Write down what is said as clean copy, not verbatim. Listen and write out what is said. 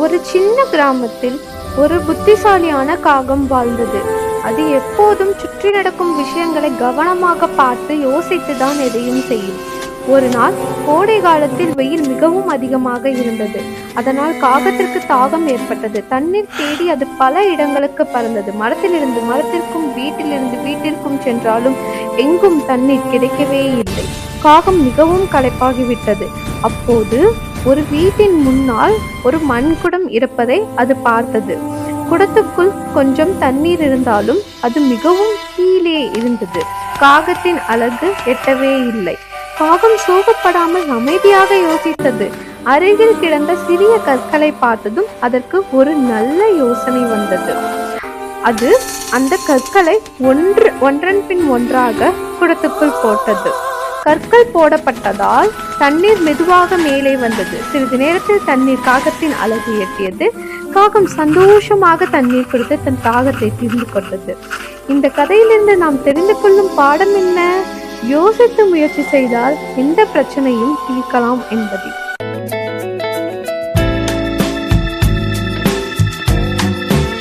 ஒரு சின்ன கிராமத்தில் ஒரு புத்திசாலியான காகம் வாழ்ந்தது. அது எப்போதும் சுற்றி நடக்கும் விஷயங்களை கவனமாக பார்த்து யோசித்துதான் எதையும் செய்யும். ஒரு நாள் கோடை காலத்தில் வெயில் மிகவும் அதிகமாக இருந்தது. அதனால் காகத்திற்கு தாகம் ஏற்பட்டது. தண்ணீர் தேடி அது பல இடங்களுக்கு பறந்தது. மரத்திலிருந்து மரத்திற்கும் வீட்டிலிருந்து வீட்டிற்கும் சென்றாலும் எங்கும் தண்ணீர் கிடைக்கவே இல்லை. காகம் மிகவும் களைப்பாகிவிட்டது. அப்போது ஒரு வீட்டின் முன்னால் ஒரு மண்குடம் இருப்பதை அது பார்த்தது. குடத்துக்குள் கொஞ்சம் தண்ணீர் இருந்தாலும் அது மிகவும் கீழே இருந்தது. காகத்தின் அழகு எட்டவே இல்லை. காகம் சோகப்படாமல் அமைதியாக யோசித்தது. அருகில் கிடந்த சிறிய கற்களை பார்த்ததும் அதற்கு ஒரு நல்ல யோசனை வந்தது. அது அந்த கற்களை ஒன்றன் பின் ஒன்றாக குடத்துக்குள் போட்டது. கற்கள் போடப்பட்டதால் தண்ணீர் மெதுவாக மேலே வந்தது. சிறிது நேரத்தில் தண்ணீர் காகத்தின் அழகு எட்டியது. காகம் சந்தோஷமாக தண்ணீர் குடித்து தன் தாகத்தை தீர்ந்து கொண்டது. இந்த கதையிலிருந்து நாம் தெரிந்து கொள்ளும் பாடம் என்ன? யோசித்து முயற்சி செய்தால் எந்த பிரச்சனையும் தீர்க்கலாம் என்பதே.